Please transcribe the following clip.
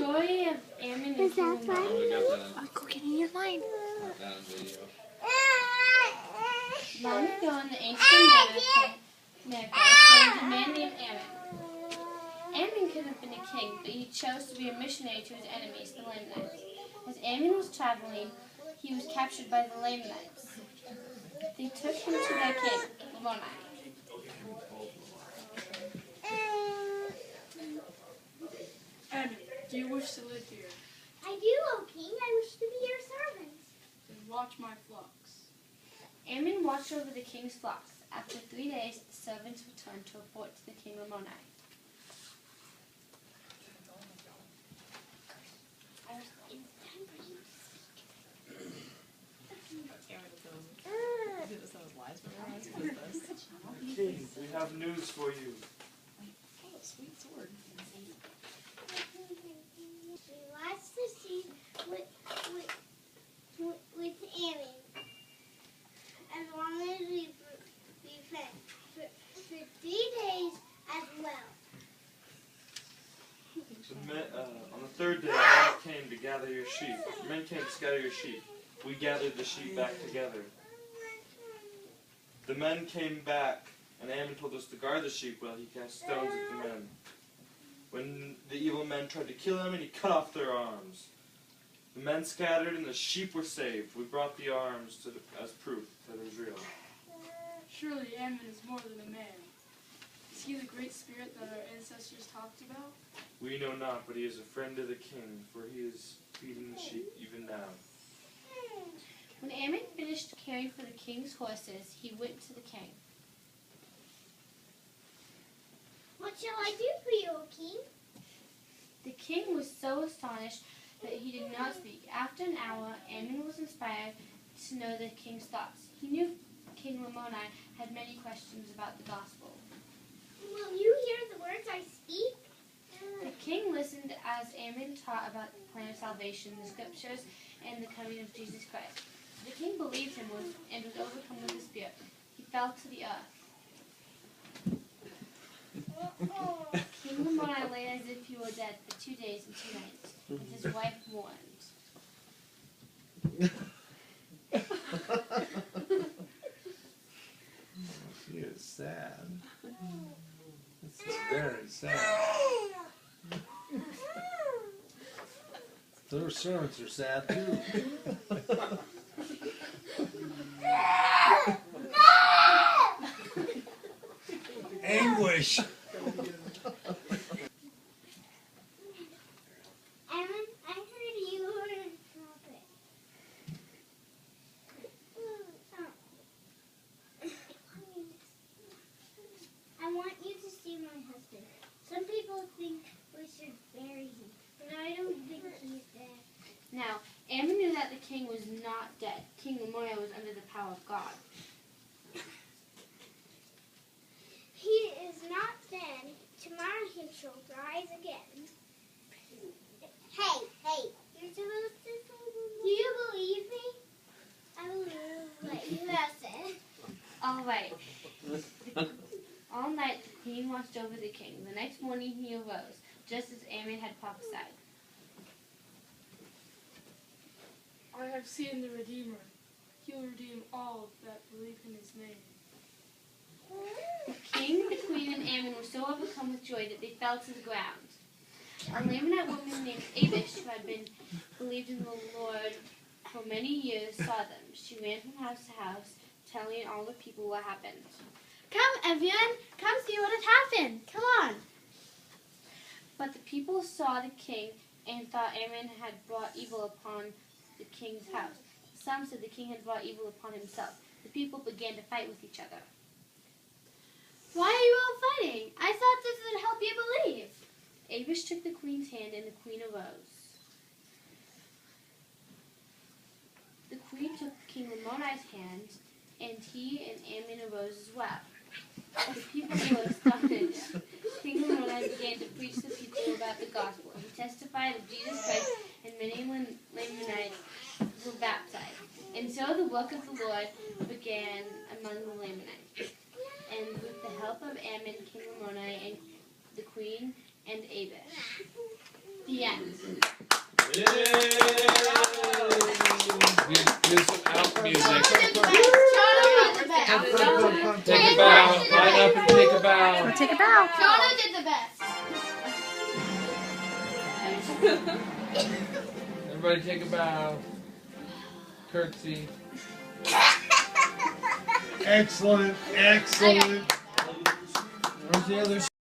story of Ammon and King Ammon. I'm cooking in your line. Long ago in the ancient America, there was a man named Ammon. Ammon could have been a king, but he chose to be a missionary to his enemies, the Lamanites. As Ammon was traveling, he was captured by the Lamanites. They took him to their king, Ammon. Ammon, do you wish to live here? I do, O king. I wish to be your servant. Then watch my flocks. Ammon watched over the king's flocks. After 3 days, the servants returned to report to the king Ammon. King, we have news for you. Oh, sweet sword. We watched the sea with Ammon. As long as we fed for 3 days as well. On the third day, men came to gather your sheep. Men came to scatter your sheep. We gathered the sheep back together. The men came back, and Ammon told us to guard the sheep while he cast stones at the men. When the evil men tried to kill him, and he cut off their arms. The men scattered, and the sheep were saved. We brought the arms as proof that it was real. Surely Ammon is more than a man. Is he the great spirit that our ancestors talked about? We know not, but he is a friend of the king, for he is feeding the sheep even now. When Ammon finished caring for the king's horses, he went to the king. What shall I do for you, O king? The king was so astonished that he did not speak. After an hour, Ammon was inspired to know the king's thoughts. He knew King Ammon had many questions about the gospel. Will you hear the words I speak? The king listened as Ammon taught about the plan of salvation, the scriptures, and the coming of Jesus Christ. The king believed him and was overcome with the Spirit. He fell to the earth. King Ammon lay as if he were dead for 2 days and 2 nights, as his wife mourned. She is sad. This is very sad. Their servants are sad too. Anguish. Ammon, I heard you were a prophet. I want you to see my husband. Some people think we should bury him, but I don't think he's dead. Now, Ammon knew that the king was not dead. King Ammon was under the power of God. He is not dead. Tomorrow he shall rise again. Hey, you're supposed to. Do you believe me? I believe what you have said. All right. All night the queen watched over the king. The next morning he arose, just as Ammon had prophesied. I have seen the Redeemer. He will redeem all that believe in his name. The king, the queen, and Ammon were so overcome with joy that they fell to the ground. A Lamanite woman named Abish, who had believed in the Lord for many years, saw them. She ran from house to house, telling all the people what happened. Come, everyone, come see what has happened. Come on. But the people saw the king and thought Ammon had brought evil upon the king's house. Some said the king had brought evil upon himself. The people began to fight with each other. Why are you all fighting? I thought this would help you believe. Abish took the queen's hand and the queen arose. The queen took King Ammon's hand and he and Ammon arose as well. The people were astonished. King Ammon began to preach to the people about the gospel. He testified of Jesus Christ, and many Lamanites were baptized. And so the work of the Lord began among the Lamanites. And with the help of Ammon, King Ammon, and the queen, and Abish. The end. Yay! Do some out music. Chono did the best. Take a bow. Line up and take a bow. Go take a bow. Chono did the best. Everybody take a bow. Curtsy. Excellent, excellent. Where's the other